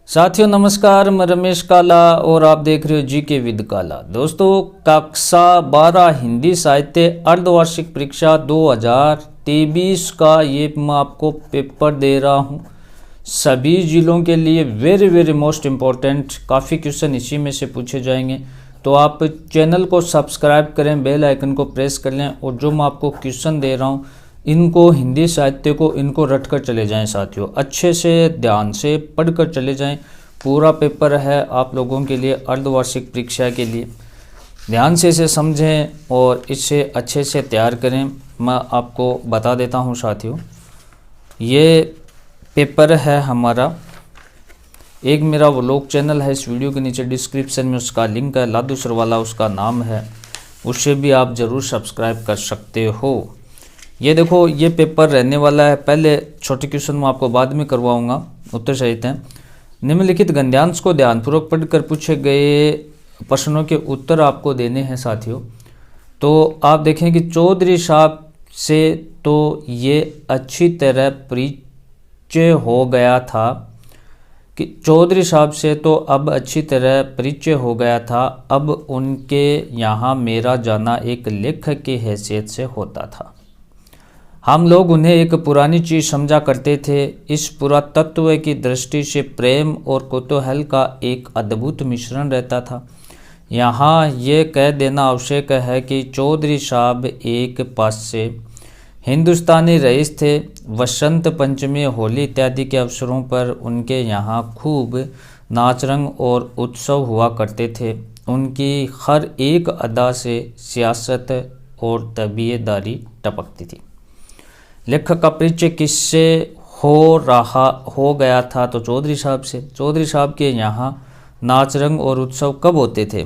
साथियों नमस्कार, मैं रमेश काला और आप देख रहे हो जी के विद काला। दोस्तों, कक्षा 12 हिंदी साहित्य अर्धवार्षिक परीक्षा 2023 का ये मैं आपको पेपर दे रहा हूँ। सभी जिलों के लिए वेरी वेरी मोस्ट इम्पोर्टेंट, काफ़ी क्वेश्चन इसी में से पूछे जाएंगे। तो आप चैनल को सब्सक्राइब करें, बेल आइकन को प्रेस कर लें और जो मैं आपको क्वेश्चन दे रहा हूँ इनको, हिंदी साहित्य को, इनको रट कर चले जाएं साथियों। अच्छे से ध्यान से पढ़ कर चले जाएं। पूरा पेपर है आप लोगों के लिए, अर्धवार्षिक परीक्षा के लिए। ध्यान से इसे समझें और इसे अच्छे से तैयार करें। मैं आपको बता देता हूं साथियों, ये पेपर है हमारा। एक मेरा व्लॉग चैनल है, इस वीडियो के नीचे डिस्क्रिप्शन में उसका लिंक है, लादू सरवाला उसका नाम है, उससे भी आप ज़रूर सब्सक्राइब कर सकते हो। ये देखो, ये पेपर रहने वाला है। पहले छोटे क्वेश्चन मैं आपको बाद में करवाऊंगा, उत्तर सहित हैं। निम्नलिखित गद्यांश को ध्यानपूर्वक पढ़कर पूछे गए प्रश्नों के उत्तर आपको देने हैं साथियों। तो आप देखें कि चौधरी साहब से तो ये अच्छी तरह परिचय हो गया था, कि चौधरी साहब से तो अब अच्छी तरह परिचय हो गया था। अब उनके यहाँ मेरा जाना एक लेखक की हैसियत से होता था। हम लोग उन्हें एक पुरानी चीज़ समझा करते थे। इस पुरातत्व की दृष्टि से प्रेम और कौतूहल का एक अद्भुत मिश्रण रहता था। यहाँ ये कह देना आवश्यक है कि चौधरी साहब एक पास से हिंदुस्तानी रईस थे। वसंत पंचमी, होली इत्यादि के अवसरों पर उनके यहाँ खूब नाच रंग और उत्सव हुआ करते थे। उनकी हर एक अदा से सियासत और तबीयतदारी टपकती थी। लेखक का परिचय किससे हो गया था? तो चौधरी साहब से। चौधरी साहब के यहाँ नाच रंग और उत्सव कब होते थे?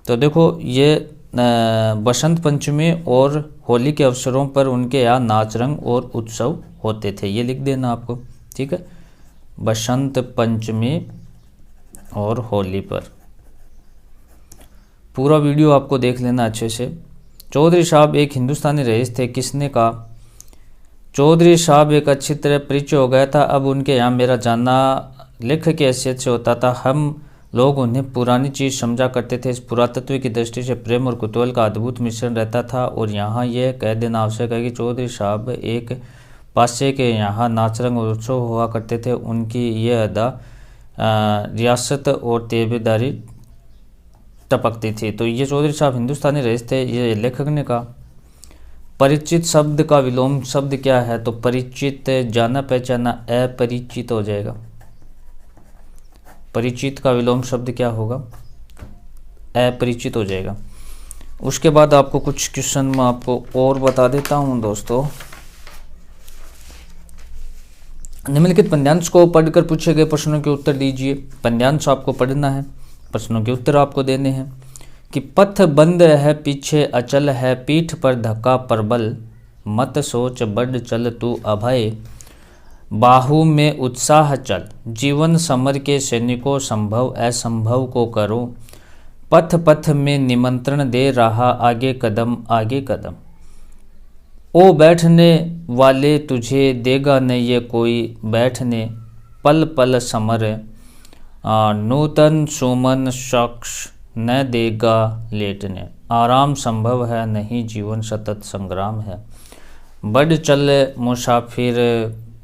तो देखो, ये बसंत पंचमी और होली के अवसरों पर उनके यहाँ नाच रंग और उत्सव होते थे। ये लिख देना आपको, ठीक है। बसंत पंचमी और होली पर पूरा वीडियो आपको देख लेना अच्छे से। चौधरी साहब एक हिंदुस्तानी रईस थे। किसने कहा? चौधरी साहब एक अच्छी तरह परिचय हो गया था। अब उनके यहाँ मेरा जाना लेखक की हैसियत से होता था। हम लोग उन्हें पुरानी चीज़ समझा करते थे। इस पुरातत्व की दृष्टि से प्रेम और कुतूहल का अद्भुत मिश्रण रहता था। और यहाँ यह कह देना आवश्यक है कि चौधरी साहब एक पासे के यहाँ नाच रंग और उत्सव हुआ करते थे। उनकी यह अदा रियासत और तेबेदारी टपकती थी। तो ये चौधरी साहब हिंदुस्तानी रईस थे, ये लेखक ने कहा। परिचित शब्द का विलोम शब्द क्या है? तो परिचित जाना पहचाना, अपरिचित हो जाएगा। परिचित का विलोम शब्द क्या होगा? अपरिचित हो जाएगा। उसके बाद आपको कुछ क्वेश्चन मैं आपको और बता देता हूं दोस्तों। निम्नलिखित पद्यांश को पढ़कर पूछे गए प्रश्नों के उत्तर दीजिए। पद्यांश आपको पढ़ना है, प्रश्नों के उत्तर आपको देने हैं। कि पथ बंद है, पीछे अचल है, पीठ पर धक्का प्रबल, मत सोच बढ़ चल तू अभय, बाहु में उत्साह चल, जीवन समर के सैनिकों, संभव असंभव को करो, पथ पथ में निमंत्रण दे रहा, आगे कदम आगे कदम, ओ बैठने वाले तुझे देगा न ये कोई बैठने, पल पल समर, नूतन सुमन शख्स न देगा लेटने, आराम संभव है नहीं जीवन सतत संग्राम है, बढ़ चल मुसाफिर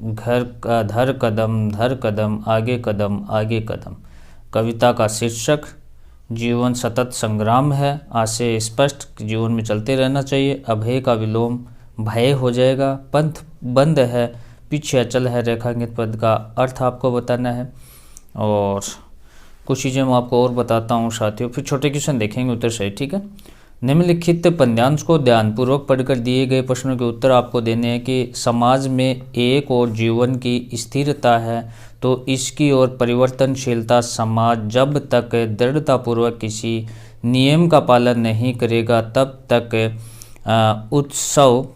घर का धर कदम आगे कदम आगे कदम। कविता का शीर्षक जीवन सतत संग्राम है। आशय स्पष्ट, जीवन में चलते रहना चाहिए। अभय का विलोम भय हो जाएगा। पंथ बंद है, पीछे अचल है, रेखांकित पद का अर्थ आपको बताना है। और कुछ चीज़ें मैं आपको और बताता हूँ साथियों, फिर छोटे क्वेश्चन देखेंगे उत्तर सही, ठीक है। निम्नलिखित पद्यांश को ध्यानपूर्वक पढ़कर दिए गए प्रश्नों के उत्तर आपको देने हैं। कि समाज में एक और जीवन की स्थिरता है तो इसकी ओर परिवर्तनशीलता। समाज जब तक दृढ़तापूर्वक किसी नियम का पालन नहीं करेगा तब तक उत्सव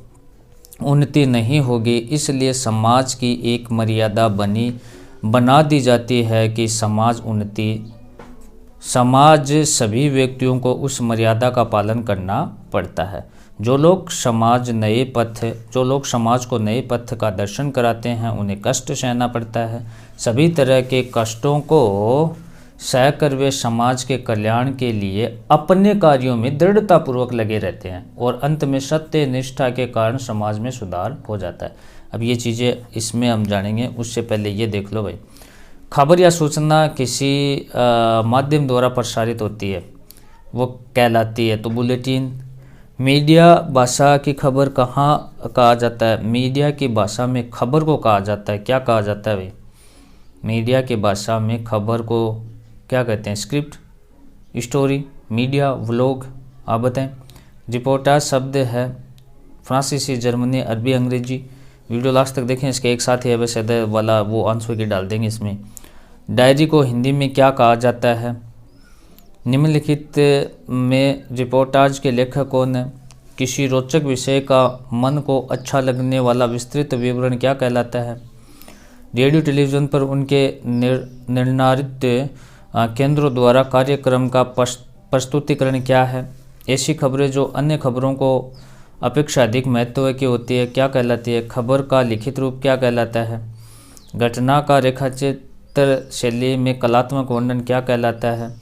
उन्नति नहीं होगी। इसलिए समाज की एक मर्यादा बना दी जाती है कि समाज सभी व्यक्तियों को उस मर्यादा का पालन करना पड़ता है। जो लोग समाज को नए पथ का दर्शन कराते हैं उन्हें कष्ट सहना पड़ता है। सभी तरह के कष्टों को सहकर वे समाज के कल्याण के लिए अपने कार्यों में दृढ़तापूर्वक लगे रहते हैं और अंत में सत्य निष्ठा के कारण समाज में सुधार हो जाता है। अब ये चीज़ें इसमें हम जानेंगे, उससे पहले ये देख लो भाई, खबर या सूचना किसी माध्यम द्वारा प्रसारित होती है वो कहलाती है तो बुलेटिन। मीडिया भाषा की खबर कहाँ कहा जाता है? मीडिया की भाषा में खबर को कहा जाता है, क्या कहा जाता है भाई? मीडिया की भाषा में खबर को क्या कहते हैं? स्क्रिप्ट, स्टोरी, मीडिया, व्लॉग, आप बताएं। रिपोर्टाज शब्द है फ्रांसीसी, जर्मनी, अरबी, अंग्रेजी। वीडियो लास्ट तक देखें, इसके एक साथ ही है वैसे वाला वो आंसर की डाल देंगे इसमें। डायरी को हिंदी में क्या कहा जाता है? निम्नलिखित में रिपोर्टाज के लेखक कौन है? किसी रोचक विषय का मन को अच्छा लगने वाला विस्तृत विवरण क्या कहलाता है? रेडियो टेलीविज़न पर उनके निर्धारित केंद्रों द्वारा कार्यक्रम का प्रस्तुतिकरण क्या है? ऐसी खबरें जो अन्य खबरों को अपेक्षा अधिक महत्व की होती है क्या कहलाती है? खबर का लिखित रूप क्या कहलाता है? घटना का रेखाचित्र शैली में कलात्मक वर्णन क्या कहलाता है?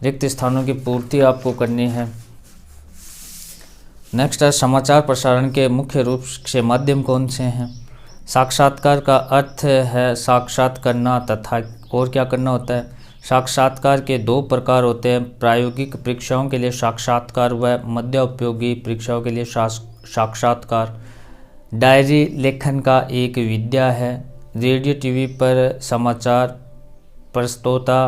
रिक्त स्थानों की पूर्ति आपको करनी है। नेक्स्ट है, समाचार प्रसारण के मुख्य रूप से माध्यम कौन से हैं? साक्षात्कार का अर्थ है साक्षात करना तथा और क्या करना होता है? साक्षात्कार के दो प्रकार होते हैं, प्रायोगिक परीक्षाओं के लिए साक्षात्कार व मध्योपयोगी परीक्षाओं के लिए साक्षात्कार। डायरी लेखन का एक विद्या है। रेडियो टीवी पर समाचार प्रस्तोता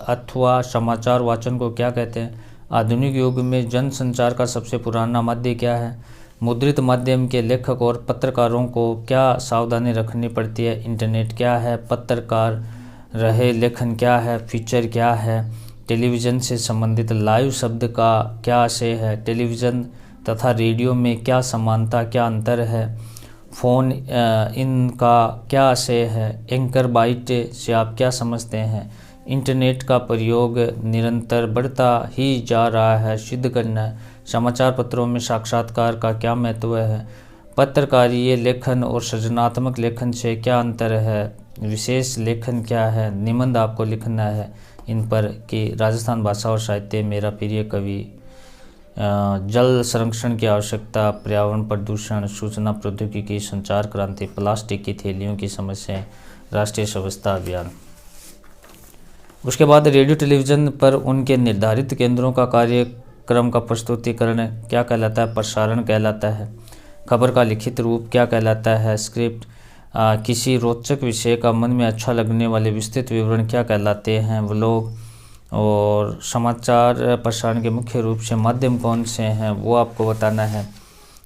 अथवा समाचार वाचन को क्या कहते हैं? आधुनिक युग में जनसंचार का सबसे पुराना माध्यम क्या है? मुद्रित माध्यम के लेखक और पत्रकारों को क्या सावधानी रखनी पड़ती है? इंटरनेट क्या है? पत्रकार रहे लेखन क्या है? फीचर क्या है? टेलीविज़न से संबंधित लाइव शब्द का क्या आशय है? टेलीविज़न तथा रेडियो में क्या समानता, क्या अंतर है? फ़ोन इनका क्या आशय है? एंकर बाइट से आप क्या समझते हैं? इंटरनेट का प्रयोग निरंतर बढ़ता ही जा रहा है, सिद्ध करना है। समाचार पत्रों में साक्षात्कार का क्या महत्व है? पत्रकारीय लेखन और सृजनात्मक लेखन से क्या अंतर है? विशेष लेखन क्या है? निबंध आपको लिखना है इन पर कि राजस्थान भाषा और साहित्य, मेरा प्रिय कवि, जल संरक्षण की आवश्यकता, पर्यावरण प्रदूषण, सूचना प्रौद्योगिकी, संचार क्रांति, प्लास्टिक की थैलियों की समस्याएं, राष्ट्रीय स्वच्छता अभियान। उसके बाद रेडियो टेलीविज़न पर उनके निर्धारित केंद्रों का कार्यक्रम का प्रस्तुतिकरण क्या कहलाता है? प्रसारण कहलाता है। खबर का लिखित रूप क्या कहलाता है? स्क्रिप्ट। किसी रोचक विषय का मन में अच्छा लगने वाले विस्तृत विवरण क्या कहलाते हैं? व्लॉग। और समाचार प्रसारण के मुख्य रूप से माध्यम कौन से हैं वो आपको बताना है।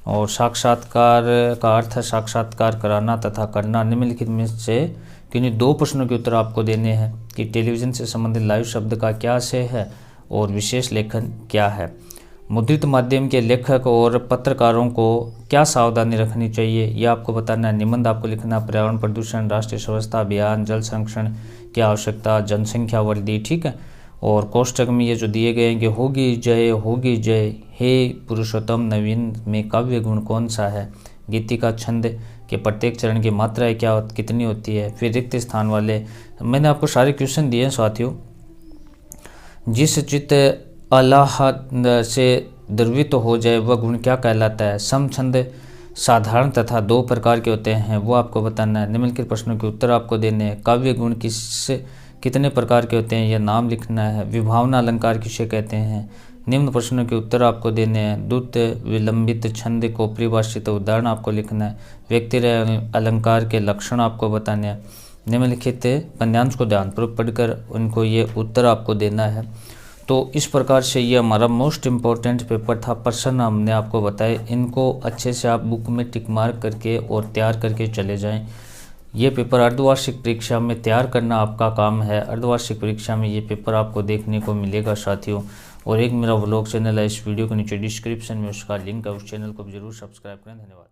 और साक्षात्कार का अर्थ है साक्षात्कार कराना तथा करना। निम्नलिखित में से किन्हीं दो प्रश्नों के उत्तर आपको देने हैं कि टेलीविज़न से संबंधित लाइव शब्द का क्या आशय है और विशेष लेखन क्या है? मुद्रित माध्यम के लेखक और पत्रकारों को क्या सावधानी रखनी चाहिए ये आपको बताना है। निबंध आपको लिखना, पर्यावरण प्रदूषण, राष्ट्रीय स्वच्छता अभियान, जल संरक्षण की आवश्यकता, जनसंख्या वृद्धि, ठीक है। और कोष्टक में ये जो दिए गए हैं कि होगी जय, हे पुरुषोत्तम नवीन में काव्य गुण कौन सा है? गीतिका छंद के प्रत्येक चरण की मात्रा कितनी होती है? फिर रिक्त स्थान वाले मैंने आपको सारे क्वेश्चन दिए हैं साथियों। जिस चित्त अल्लाह से द्रवित हो जाए वह गुण क्या कहलाता है? सम छंद साधारण तथा दो प्रकार के होते हैं वो आपको बताना है। निम्नलिखित प्रश्नों के उत्तर आपको देने हैं। काव्य गुण कितने प्रकार के होते हैं यह नाम लिखना है। विभावना अलंकार किसे कहते हैं? निम्न प्रश्नों के उत्तर आपको देने हैं। द्रुत विलंबित छंद को परिभाषित उदाहरण आपको लिखना है। व्यक्ति अलंकार के लक्षण आपको बताने हैं। निम्नलिखित पद्यांश को ध्यानपूर्वक पढ़कर उनको ये उत्तर आपको देना है। तो इस प्रकार से ये हमारा मोस्ट इम्पोर्टेंट पेपर था। प्रश्न हमने आपको बताए, इनको अच्छे से आप बुक में टिक मार्क करके और तैयार करके चले जाएं। ये पेपर अर्धवार्षिक परीक्षा में तैयार करना आपका काम है। अर्धवार्षिक परीक्षा में ये पेपर आपको देखने को मिलेगा साथियों। और एक मेरा व्लॉग चैनल है, इस वीडियो के नीचे डिस्क्रिप्शन में उसका लिंक है, उस चैनल को जरूर सब्सक्राइब करें। धन्यवाद।